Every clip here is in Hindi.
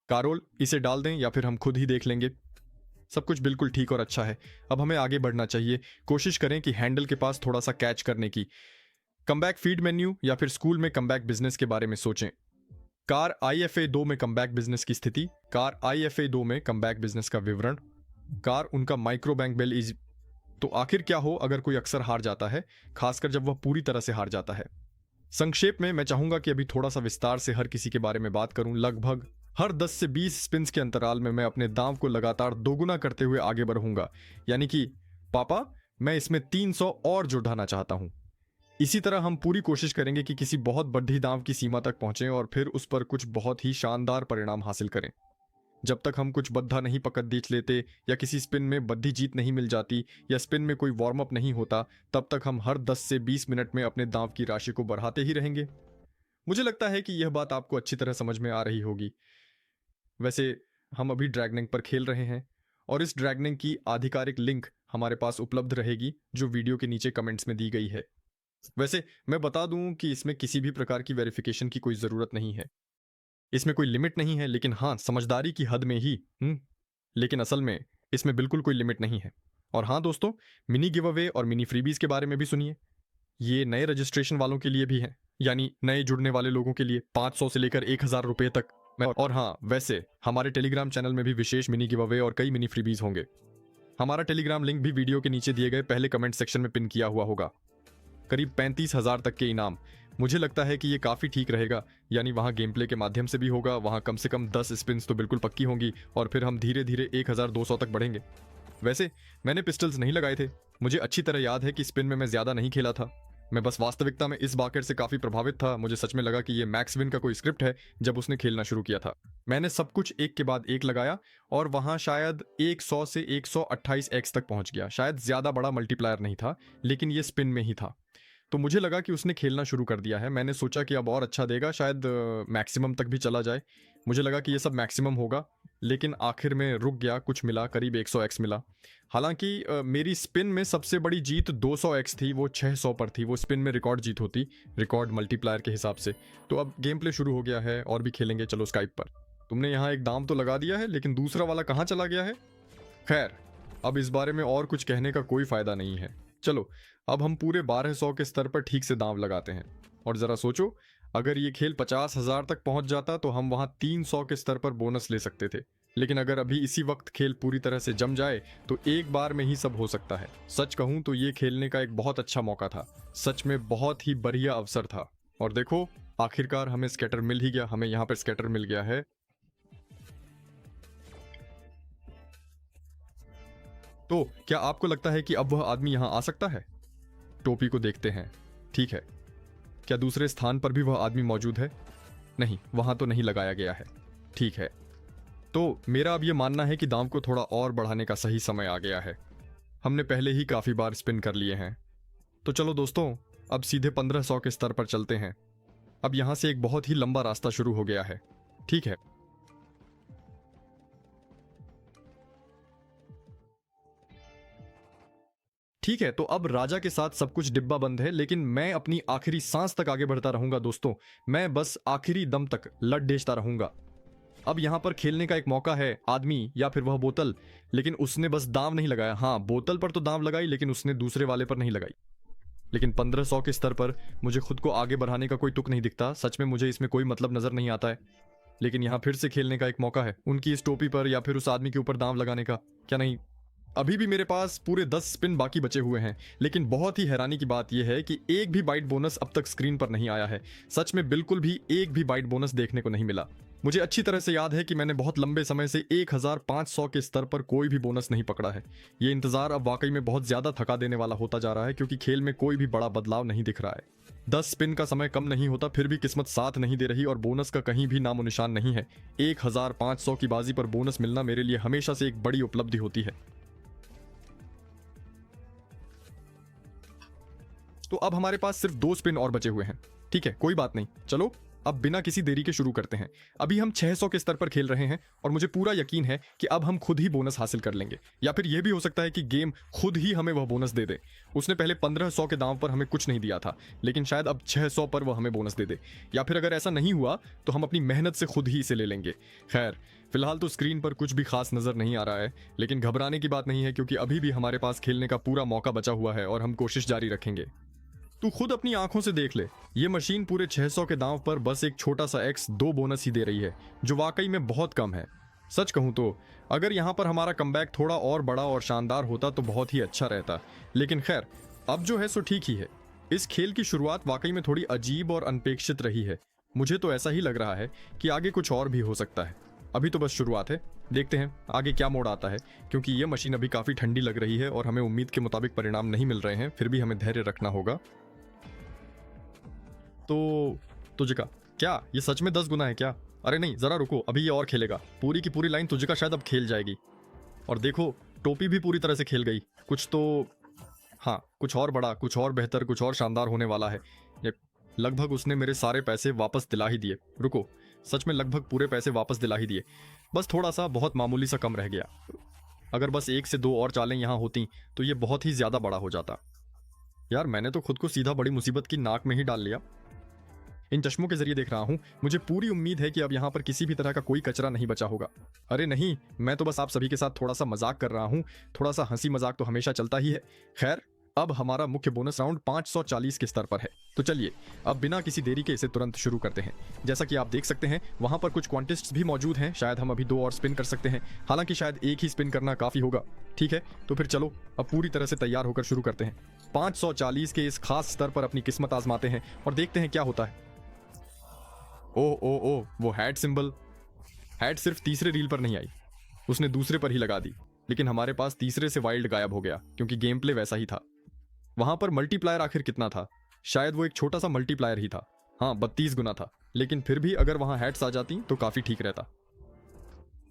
कारोल, इसे डाल दें या फिर हम खुद ही देख लेंगे। सब कुछ बिल्कुल ठीक और अच्छा है। अब हमें आगे बढ़ना चाहिए। कोशिश करें कि हैंडल के पास थोड़ा सा कैच करने की। कमबैक फीड मेन्यू या फिर स्कूल में कमबैक बिजनेस के बारे में सोचें। कार IFA 2 में कमबैक बिजनेस की स्थिति, कार IFA 2 में कमबैक बिजनेस का विवरण, कार उनका माइक्रो बैंक बेल इज। तो आखिर क्या हो अगर कोई अक्सर हार जाता है, खासकर जब वह पूरी तरह से हार जाता है। संक्षेप में मैं चाहूंगा कि अभी थोड़ा सा विस्तार से हर किसी के बारे में बात करूं। लगभग हर 10 से 20 स्पिन्स के अंतराल में मैं अपने दांव को लगातार दोगुना करते हुए आगे बढ़ूंगा। यानी कि पापा, मैं इसमें 300 और जुटाना चाहता हूं। इसी तरह हम पूरी कोशिश करेंगे कि किसी बहुत बड़ी दांव की सीमा तक पहुंचें और फिर उस पर कुछ बहुत ही शानदार परिणाम हासिल करें। जब तक हम कुछ बद्धा नहीं पकड़ दीच लेते या किसी स्पिन में बद्धी जीत नहीं मिल जाती या स्पिन में कोई वार्म अप नहीं होता, तब तक हम हर 10 से 20 मिनट में अपने दांव की राशि को बढ़ाते ही रहेंगे। मुझे लगता है कि यह बात आपको अच्छी तरह समझ में आ रही होगी। वैसे हम अभी ड्रैगनिंग पर खेल रहे हैं और इस ड्रैगनिंग की आधिकारिक लिंक हमारे पास उपलब्ध रहेगी जो वीडियो के नीचे कमेंट्स में दी गई है। वैसे मैं बता दूं कि इसमें किसी भी प्रकार की वेरिफिकेशन की कोई ज़रूरत नहीं है। इसमें कोई लिमिट नहीं है, लेकिन हाँ, समझदारी की हद में ही। लेकिन असल में इसमें बिल्कुल कोई लिमिट नहीं है। और हाँ दोस्तों, मिनी गिव अवे और मिनी फ्रीबीज के बारे में भी सुनिए। ये नए रजिस्ट्रेशन वालों के लिए भी है, यानी नए जुड़ने वाले लोगों के लिए 500 से लेकर 1000 रुपये तक। और हाँ, वैसे हमारे टेलीग्राम चैनल में भी विशेष मिनी गिव अवे और कई मिनी फ्रीबीज होंगे। हमारा टेलीग्राम लिंक भी वीडियो के नीचे दिए गए पहले कमेंट सेक्शन में पिन किया हुआ होगा। करीब 35,000 तक के इनाम। मुझे लगता है कि ये काफ़ी ठीक रहेगा, यानी वहाँ गेम प्ले के माध्यम से भी होगा, वहाँ कम से कम 10 स्पिन्स तो बिल्कुल पक्की होंगी और फिर हम धीरे धीरे 1200 तक बढ़ेंगे। वैसे मैंने पिस्टल्स नहीं लगाए थे। मुझे अच्छी तरह याद है कि स्पिन में मैं ज़्यादा नहीं खेला था। मैं बस वास्तविकता में इस बाकेट से काफ़ी प्रभावित था। मुझे सच में लगा कि ये मैक्स विन का कोई स्क्रिप्ट है जब उसने खेलना शुरू किया था। मैंने सब कुछ एक के बाद एक लगाया और वहाँ शायद 100 से 128x तक पहुँच गया। शायद ज़्यादा बड़ा मल्टीप्लायर नहीं था, लेकिन ये स्पिन में ही था। तो मुझे लगा कि उसने खेलना शुरू कर दिया है। मैंने सोचा कि अब और अच्छा देगा, शायद मैक्सिमम तक भी चला जाए। मुझे लगा कि ये सब मैक्सिमम होगा, लेकिन आखिर में रुक गया। कुछ मिला, करीब 100x मिला। हालांकि मेरी स्पिन में सबसे बड़ी जीत 200x थी, वो 600 पर थी। वो स्पिन में रिकॉर्ड जीत होती, रिकॉर्ड मल्टीप्लायर के हिसाब से। तो अब गेम प्ले शुरू हो गया है और भी खेलेंगे। चलो स्काइप पर। तुमने यहाँ एक दाम तो लगा दिया है, लेकिन दूसरा वाला कहाँ चला गया है? खैर, अब इस बारे में और कुछ कहने का कोई फायदा नहीं है। चलो अब हम पूरे 1200 के स्तर पर ठीक से दांव लगाते हैं। और जरा सोचो, अगर ये खेल 50,000 तक पहुंच जाता तो हम वहां 300 के स्तर पर बोनस ले सकते थे। लेकिन अगर अभी इसी वक्त खेल पूरी तरह से जम जाए तो एक बार में ही सब हो सकता है। सच कहूं तो ये खेलने का एक बहुत अच्छा मौका था। सच में बहुत ही बढ़िया अवसर था। और देखो, आखिरकार हमें स्कैटर मिल ही गया। हमें यहाँ पर स्कैटर मिल गया है। तो क्या आपको लगता है कि अब वह आदमी यहाँ आ सकता है? टोपी को देखते हैं। ठीक है, क्या दूसरे स्थान पर भी वह आदमी मौजूद है? नहीं, वहां तो नहीं लगाया गया है। ठीक है, तो मेरा अब यह मानना है कि दाम को थोड़ा और बढ़ाने का सही समय आ गया है। हमने पहले ही काफ़ी बार स्पिन कर लिए हैं। तो चलो दोस्तों, अब सीधे 1500 के स्तर पर चलते हैं। अब यहां से एक बहुत ही लंबा रास्ता शुरू हो गया है। ठीक है, ठीक है, तो अब राजा के साथ सब कुछ डिब्बा बंद है, लेकिन मैं अपनी आखिरी सांस तक आगे बढ़ता रहूंगा दोस्तों। मैं बस आखिरी दम तक लड़ डेचता रहूंगा। अब यहां पर खेलने का एक मौका है, आदमी या फिर वह बोतल। लेकिन उसने बस दांव नहीं लगाया। हाँ, बोतल पर तो दांव लगाई, लेकिन उसने दूसरे वाले पर नहीं लगाई। लेकिन 1500 के स्तर पर मुझे खुद को आगे बढ़ाने का कोई तुक नहीं दिखता। सच में मुझे इसमें कोई मतलब नजर नहीं आता है। लेकिन यहाँ फिर से खेलने का एक मौका है, उनकी इस टोपी पर या फिर उस आदमी के ऊपर दांव लगाने का। क्या नहीं? अभी भी मेरे पास पूरे 10 स्पिन बाकी बचे हुए हैं। लेकिन बहुत ही हैरानी की बात यह है कि एक भी बाइट बोनस अब तक स्क्रीन पर नहीं आया है। सच में बिल्कुल भी एक भी बाइट बोनस देखने को नहीं मिला। मुझे अच्छी तरह से याद है कि मैंने बहुत लंबे समय से 1500 के स्तर पर कोई भी बोनस नहीं पकड़ा है। ये इंतजार अब वाकई में बहुत ज्यादा थका देने वाला होता जा रहा है, क्योंकि खेल में कोई भी बड़ा बदलाव नहीं दिख रहा है। 10 स्पिन का समय कम नहीं होता, फिर भी किस्मत साथ नहीं दे रही और बोनस का कहीं भी नामो निशान नहीं है। 1500 की बाजी पर बोनस मिलना मेरे लिए हमेशा से एक बड़ी उपलब्धि होती है। तो अब हमारे पास सिर्फ 2 स्पिन और बचे हुए हैं। ठीक है, कोई बात नहीं। चलो अब बिना किसी देरी के शुरू करते हैं। अभी हम 600 के स्तर पर खेल रहे हैं और मुझे पूरा यकीन है कि अब हम खुद ही बोनस हासिल कर लेंगे, या फिर यह भी हो सकता है कि गेम खुद ही हमें वह बोनस दे दे। उसने पहले 1500 के दांव पर हमें कुछ नहीं दिया था, लेकिन शायद अब 600 पर वह हमें बोनस दे दे, या फिर अगर ऐसा नहीं हुआ तो हम अपनी मेहनत से खुद ही इसे ले लेंगे। खैर, फिलहाल तो स्क्रीन पर कुछ भी खास नजर नहीं आ रहा है, लेकिन घबराने की बात नहीं है क्योंकि अभी भी हमारे पास खेलने का पूरा मौका बचा हुआ है और हम कोशिश जारी रखेंगे। तू खुद अपनी आंखों से देख ले, ये मशीन पूरे 600 के दांव पर बस एक छोटा सा एक्स 2 बोनस ही दे रही है, जो वाकई में बहुत कम है। सच कहूं तो अगर यहां पर हमारा कमबैक थोड़ा और बड़ा और शानदार होता तो बहुत ही अच्छा रहता, लेकिन खैर अब जो है सो ठीक ही है। इस खेल की शुरुआत वाकई में थोड़ी अजीब और अनपेक्षित रही है। मुझे तो ऐसा ही लग रहा है कि आगे कुछ और भी हो सकता है। अभी तो बस शुरुआत है, देखते हैं आगे क्या मोड़ आता है, क्योंकि ये मशीन अभी काफ़ी ठंडी लग रही है और हमें उम्मीद के मुताबिक परिणाम नहीं मिल रहे हैं। फिर भी हमें धैर्य रखना होगा। तो तुझका क्या ये सच में 10 गुना है क्या? अरे नहीं, ज़रा रुको, अभी ये और खेलेगा। पूरी की पूरी लाइन तुझका शायद अब खेल जाएगी। और देखो, टोपी भी पूरी तरह से खेल गई। कुछ तो हाँ, कुछ और बड़ा, कुछ और बेहतर, कुछ और शानदार होने वाला है। ये लगभग उसने मेरे सारे पैसे वापस दिला ही दिए। रुको, सच में लगभग पूरे पैसे वापस दिला ही दिए। बस थोड़ा सा, बहुत मामूली सा कम रह गया। अगर बस 1 से 2 और चालें यहाँ होती तो ये बहुत ही ज़्यादा बड़ा हो जाता। यार, मैंने तो खुद को सीधा बड़ी मुसीबत की नाक में ही डाल लिया। इन चश्मों के जरिए देख रहा हूँ, मुझे पूरी उम्मीद है कि अब यहाँ पर किसी भी तरह का कोई कचरा नहीं बचा होगा। अरे नहीं, मैं तो बस आप सभी के साथ थोड़ा सा मजाक कर रहा हूँ। थोड़ा सा हंसी मजाक तो हमेशा चलता ही है। खैर, अब हमारा मुख्य बोनस राउंड 540 के स्तर पर है, तो चलिए अब बिना किसी देरी के इसे तुरंत शुरू करते हैं। जैसा कि आप देख सकते हैं, वहां पर कुछ क्वांटिस्ट्स भी मौजूद हैं। शायद हम अभी 2 और स्पिन कर सकते हैं, हालांकि शायद एक ही स्पिन करना काफी होगा। ठीक है, तो फिर चलो अब पूरी तरह से तैयार होकर शुरू करते हैं। 540 के इस खास स्तर पर अपनी किस्मत आजमाते हैं और देखते हैं क्या होता है। ओह ओह ओह, वो हैड सिंबल। हैड सिर्फ तीसरे रील पर नहीं आई, उसने दूसरे पर ही लगा दी, लेकिन हमारे पास तीसरे से वाइल्ड गायब हो गया क्योंकि गेम प्ले वैसा ही था। वहां पर मल्टीप्लायर आखिर कितना था? शायद वो एक छोटा सा मल्टीप्लायर ही था। हाँ, 32 गुना था, लेकिन फिर भी अगर वहां हैट्स आ जाती तो काफी ठीक रहता।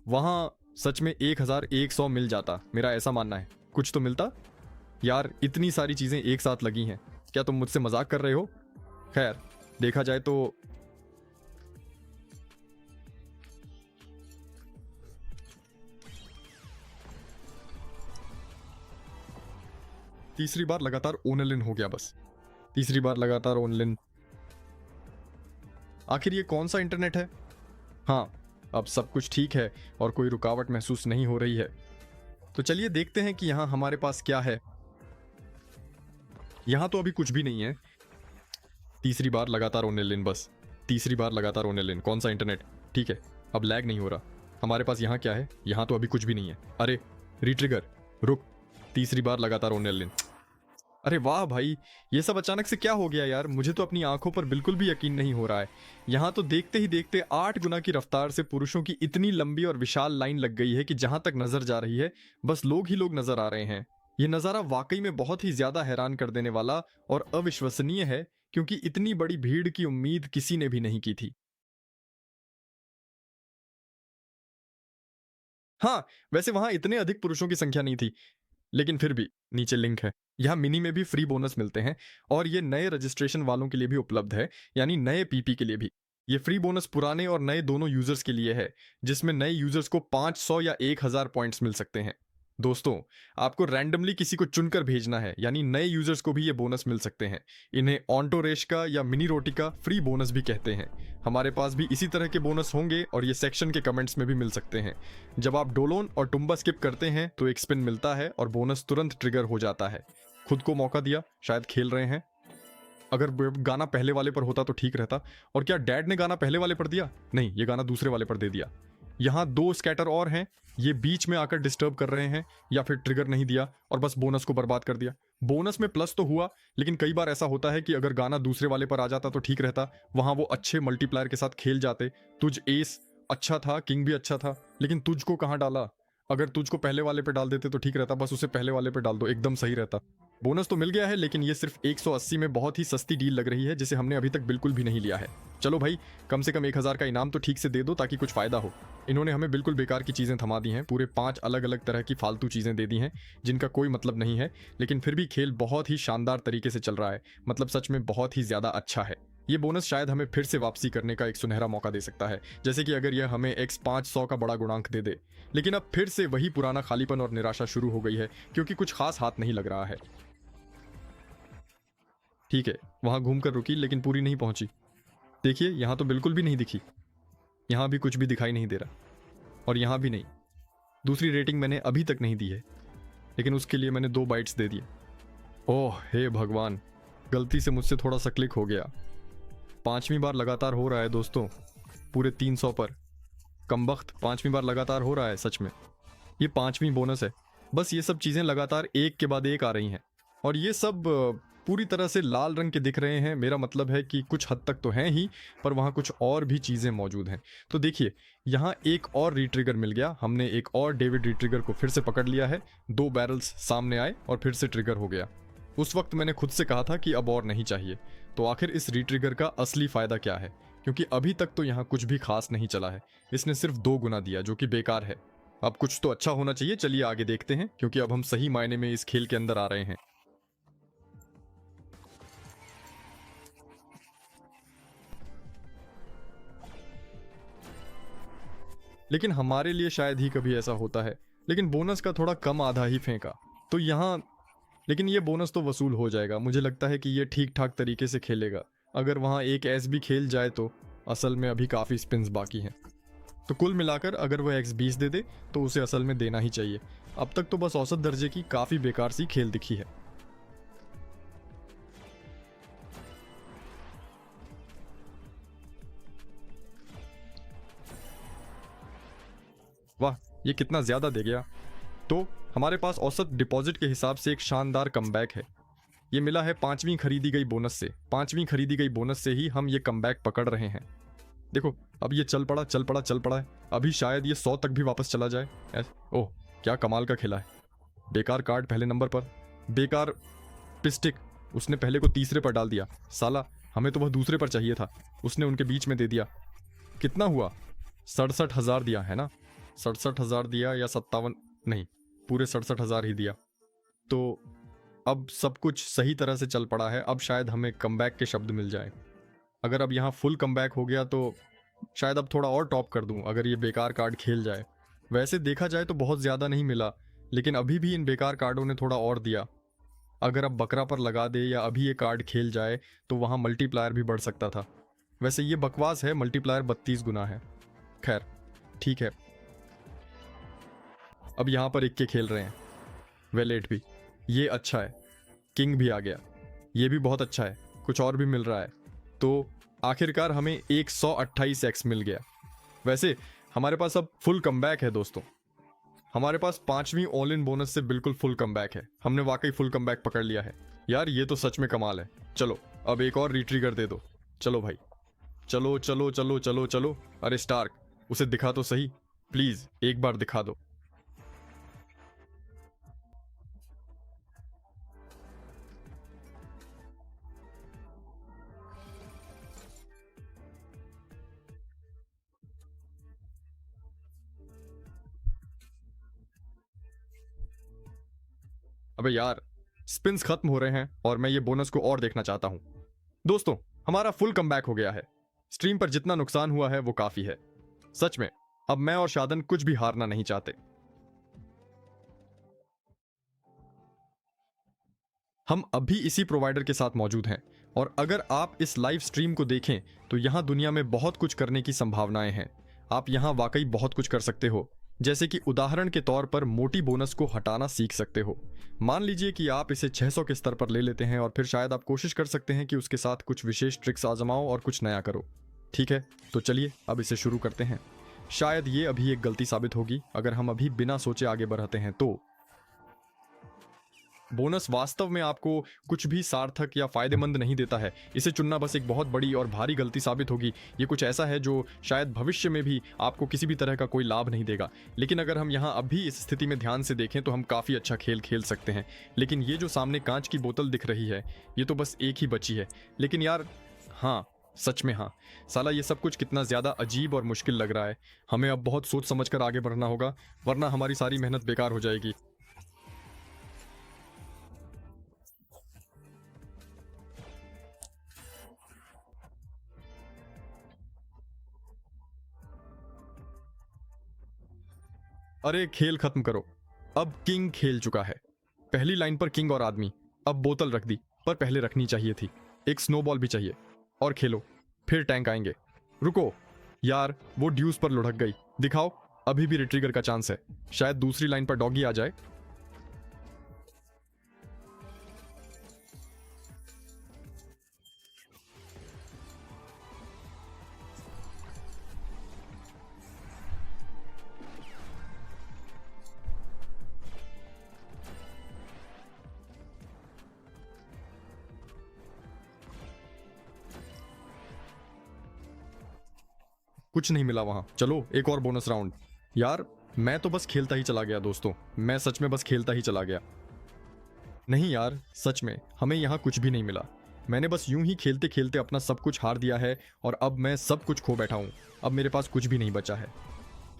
वहां सच में 1100 मिल जाता, मेरा ऐसा मानना है। कुछ तो मिलता यार, इतनी सारी चीजें एक साथ लगी हैं। क्या तुम मुझसे मजाक कर रहे हो? खैर, देखा जाए तो तीसरी बार लगातार ओनलिन हो गया। बस तीसरी बार लगातार ओनलिन। आखिर ये कौन सा इंटरनेट है? हाँ, अब सब कुछ ठीक है और कोई रुकावट महसूस नहीं हो रही है। तो चलिए देखते हैं कि यहाँ हमारे पास क्या है। यहाँ तो अभी कुछ भी नहीं है। तीसरी बार लगातार ओनलिन, बस तीसरी बार लगातार ओनलिन। कौन सा इंटरनेट? ठीक है, अब लैग नहीं हो रहा। हमारे पास यहाँ क्या है? यहाँ तो अभी कुछ भी नहीं है। अरे रिट्रिगर, रुक। तीसरी बार लगातार ओनलिन। अरे वाह भाई, ये सब अचानक से क्या हो गया यार? मुझे तो अपनी आंखों पर बिल्कुल भी यकीन नहीं हो रहा है। यहाँ तो देखते ही देखते 8 गुना की रफ्तार से पुरुषों की इतनी लंबी और विशाल लाइन लग गई है कि जहां तक नजर जा रही है बस लोग ही लोग नजर आ रहे हैं। ये नज़ारा वाकई में बहुत ही ज्यादा हैरान कर देने वाला और अविश्वसनीय है, क्योंकि इतनी बड़ी भीड़ की उम्मीद किसी ने भी नहीं की थी। हाँ, वैसे वहां इतने अधिक पुरुषों की संख्या नहीं थी, लेकिन फिर भी नीचे लिंक है। यहाँ मिनी में भी फ्री बोनस मिलते हैं और ये नए रजिस्ट्रेशन वालों के लिए भी उपलब्ध है, यानी नए पीपी के लिए भी। ये फ्री बोनस पुराने और नए दोनों यूजर्स के लिए है, जिसमें नए यूजर्स को 500 या 1000 पॉइंट्स मिल सकते हैं। दोस्तों, आपको रैंडमली किसी को चुनकर भेजना है, यानी नए यूजर्स को भी ये बोनस मिल सकते हैं। इन्हें ऑन्टो रेश का या मिनी रोटी का फ्री बोनस भी कहते हैं। हमारे पास भी इसी तरह के बोनस होंगे और ये सेक्शन के कमेंट्स में भी मिल सकते हैं। जब आप डोलोन और टुम्बा स्किप करते हैं तो एक स्पिन मिलता है और बोनस तुरंत ट्रिगर हो जाता है। खुद को मौका दिया, शायद खेल रहे हैं। अगर गाना पहले वाले पर होता तो ठीक रहता। और क्या डैड ने गाना पहले वाले पर दिया? नहीं, ये गाना दूसरे वाले पर दे दिया। यहाँ 2 स्कैटर और हैं, ये बीच में आकर डिस्टर्ब कर रहे हैं, या फिर ट्रिगर नहीं दिया और बस बोनस को बर्बाद कर दिया। बोनस में प्लस तो हुआ, लेकिन कई बार ऐसा होता है कि अगर गाना दूसरे वाले पर आ जाता तो ठीक रहता, वहां वो अच्छे मल्टीप्लायर के साथ खेल जाते। तुझ एस अच्छा था, किंग भी अच्छा था, लेकिन तुझको कहाँ डाला? अगर तुझको पहले वाले पे डाल देते तो ठीक रहता, बस उसे पहले वाले पे डाल दो, एकदम सही रहता। बोनस तो मिल गया है, लेकिन ये सिर्फ 180 में बहुत ही सस्ती डील लग रही है, जिसे हमने अभी तक बिल्कुल भी नहीं लिया है। चलो भाई, कम से कम 1000 का इनाम तो ठीक से दे दो ताकि कुछ फायदा हो। इन्होंने हमें बिल्कुल बेकार की चीज़ें थमा दी हैं, पूरे 5 अलग अलग तरह की फालतू चीज़ें दे दी हैं जिनका कोई मतलब नहीं है, लेकिन फिर भी खेल बहुत ही शानदार तरीके से चल रहा है। मतलब सच में बहुत ही ज़्यादा अच्छा है। ये बोनस शायद हमें फिर से वापसी करने का एक सुनहरा मौका दे सकता है, जैसे कि अगर यह हमें x 500 का बड़ा गुणांक दे दे। लेकिन अब फिर से वही पुराना खालीपन और निराशा शुरू हो गई है, क्योंकि कुछ खास हाथ नहीं लग रहा है। ठीक है, वहां घूमकर रुकी लेकिन पूरी नहीं पहुंची। देखिए, यहां तो बिल्कुल भी नहीं दिखी। यहां भी कुछ भी दिखाई नहीं दे रहा, और यहां भी नहीं। दूसरी रेटिंग मैंने अभी तक नहीं दी है, लेकिन उसके लिए मैंने 2 बाइट्स दे दिए। ओह हे भगवान, गलती से मुझसे थोड़ा सा क्लिक हो गया। 5वीं बार लगातार हो रहा है दोस्तों, पूरे 300 पर। कमबख्त 5वीं बार लगातार हो रहा है सच में। ये 5वीं बोनस है। बस ये सब चीज़ें लगातार एक के बाद एक आ रही हैं, और ये सब पूरी तरह से लाल रंग के दिख रहे हैं। मेरा मतलब है कि कुछ हद तक तो हैं ही, पर वहाँ कुछ और भी चीज़ें मौजूद हैं। तो देखिए, यहाँ एक और रीट्रिगर मिल गया। हमने एक और डेविड रीट्रिगर को फिर से पकड़ लिया है। 2 बैरल्स सामने आए और फिर से ट्रिगर हो गया। उस वक्त मैंने खुद से कहा था कि अब और नहीं चाहिए। तो आखिर इस रीट्रिगर का असली फ़ायदा क्या है? क्योंकि अभी तक तो यहाँ कुछ भी खास नहीं चला है। इसने सिर्फ 2 गुना दिया, जो कि बेकार है। अब कुछ तो अच्छा होना चाहिए। चलिए आगे देखते हैं, क्योंकि अब हम सही मायने में इस खेल के अंदर आ रहे हैं। लेकिन हमारे लिए शायद ही कभी ऐसा होता है। लेकिन बोनस का थोड़ा कम आधा ही फेंका तो यहाँ, लेकिन ये बोनस तो वसूल हो जाएगा। मुझे लगता है कि ये ठीक ठाक तरीके से खेलेगा। अगर वहाँ एक एस भी खेल जाए तो असल में अभी काफ़ी स्पिन्स बाकी हैं। तो कुल मिलाकर अगर वह x20 दे दे तो उसे असल में देना ही चाहिए। अब तक तो बस औसत दर्जे की काफ़ी बेकार सी खेल दिखी है। वाह, ये कितना ज़्यादा दे गया। तो हमारे पास औसत डिपॉजिट के हिसाब से एक शानदार कमबैक है। ये मिला है 5वीं खरीदी गई बोनस से। 5वीं खरीदी गई बोनस से ही हम ये कमबैक पकड़ रहे हैं। देखो, अब ये चल पड़ा चल पड़ा चल पड़ा है। अभी शायद ये 100 तक भी वापस चला जाए। ओह, क्या कमाल का खेला है। बेकार कार्ड पहले नंबर पर। बेकार पिस्टिक, उसने पहले को तीसरे पर डाल दिया। साला, हमें तो वह दूसरे पर चाहिए था, उसने उनके बीच में दे दिया। कितना हुआ? 67,000 दिया है ना? 67,000 दिया या 57? नहीं, पूरे 67,000 ही दिया। तो अब सब कुछ सही तरह से चल पड़ा है। अब शायद हमें कमबैक के शब्द मिल जाए। अगर अब यहाँ फुल कमबैक हो गया तो शायद अब थोड़ा और टॉप कर दूं, अगर ये बेकार कार्ड खेल जाए। वैसे देखा जाए तो बहुत ज़्यादा नहीं मिला, लेकिन अभी भी इन बेकार कार्डों ने थोड़ा और दिया। अगर अब बकरा पर लगा दे या अभी ये कार्ड खेल जाए तो वहाँ मल्टीप्लायर भी बढ़ सकता था। वैसे ये बकवास है, मल्टीप्लायर 32 गुना है। खैर, ठीक है। अब यहाँ पर इक्के खेल रहे हैं। वेलेट भी, ये अच्छा है। किंग भी आ गया, ये भी बहुत अच्छा है। कुछ और भी मिल रहा है। तो आखिरकार हमें 128x मिल गया। वैसे हमारे पास अब फुल कमबैक है दोस्तों। हमारे पास 5वीं ऑल इन बोनस से बिल्कुल फुल कमबैक है। हमने वाकई फुल कमबैक पकड़ लिया है। यार, ये तो सच में कमाल है। चलो अब एक और रीट्रिगर दे दो। चलो भाई, चलो चलो चलो चलो चलो। अरे स्टार्क, उसे दिखा तो सही, प्लीज एक बार दिखा दो। अबे यार, स्पिन्स खत्म हो रहे हैं और मैं ये बोनस को और देखना चाहता हूं। दोस्तों, हमारा फुल कमबैक हो गया है। स्ट्रीम पर जितना नुकसान हुआ है वो काफी है। सच में, अब मैं और शादन कुछ भी हारना नहीं चाहते। हम अभी इसी प्रोवाइडर के साथ मौजूद हैं, और अगर आप इस लाइव स्ट्रीम को देखें तो यहाँ दुनिया में बहुत कुछ करने की संभावनाएं हैं। आप यहाँ वाकई बहुत कुछ कर सकते हो, जैसे कि उदाहरण के तौर पर मोटी बोनस को हटाना सीख सकते हो। मान लीजिए कि आप इसे 600 के स्तर पर ले लेते हैं, और फिर शायद आप कोशिश कर सकते हैं कि उसके साथ कुछ विशेष ट्रिक्स आजमाओ और कुछ नया करो। ठीक है, तो चलिए अब इसे शुरू करते हैं। शायद ये अभी एक गलती साबित होगी अगर हम अभी बिना सोचे आगे बढ़ते हैं। तो बोनस वास्तव में आपको कुछ भी सार्थक या फायदेमंद नहीं देता है। इसे चुनना बस एक बहुत बड़ी और भारी गलती साबित होगी। ये कुछ ऐसा है जो शायद भविष्य में भी आपको किसी भी तरह का कोई लाभ नहीं देगा। लेकिन अगर हम यहाँ अभी इस स्थिति में ध्यान से देखें तो हम काफ़ी अच्छा खेल खेल सकते हैं। लेकिन ये जो सामने कांच की बोतल दिख रही है, ये तो बस एक ही बची है। लेकिन यार, हाँ, सच में हाँ, साला ये सब कुछ कितना ज़्यादा अजीब और मुश्किल लग रहा है। हमें अब बहुत सोच समझ कर आगे बढ़ना होगा, वरना हमारी सारी मेहनत बेकार हो जाएगी। अरे खेल खत्म करो। अब किंग खेल चुका है। पहली लाइन पर किंग और आदमी। अब बोतल रख दी, पर पहले रखनी चाहिए थी। एक स्नोबॉल भी चाहिए। और खेलो, फिर टैंक आएंगे। रुको यार, वो ड्यूस पर लुढ़क गई। दिखाओ, अभी भी रिट्रीगर का चांस है। शायद दूसरी लाइन पर डॉगी आ जाए। कुछ नहीं मिला वहां। चलो एक और बोनस राउंड। यार मैं तो बस खेलता ही चला गया दोस्तों, मैं सच में बस खेलता ही चला गया। नहीं यार, सच में हमें यहाँ कुछ भी नहीं मिला। मैंने बस यूं ही खेलते खेलते अपना सब कुछ हार दिया है और अब मैं सब कुछ खो बैठा हूँ। अब मेरे पास कुछ भी नहीं बचा है।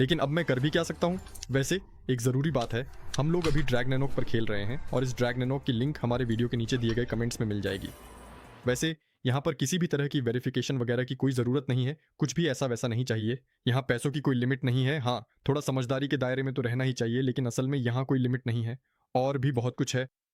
लेकिन अब मैं कर भी क्या सकता हूँ? वैसे एक ज़रूरी बात है, हम लोग अभी ड्रैग नैनोक पर खेल रहे हैं और इस ड्रैग नैनोक की लिंक हमारे वीडियो के नीचे दिए गए कमेंट्स में मिल जाएगी। वैसे यहाँ पर किसी भी तरह की वेरिफिकेशन वगैरह की कोई ज़रूरत नहीं है। कुछ भी ऐसा वैसा नहीं चाहिए। यहाँ पैसों की कोई लिमिट नहीं है। हाँ, थोड़ा समझदारी के दायरे में तो रहना ही चाहिए, लेकिन असल में यहाँ कोई लिमिट नहीं है। और भी बहुत कुछ है।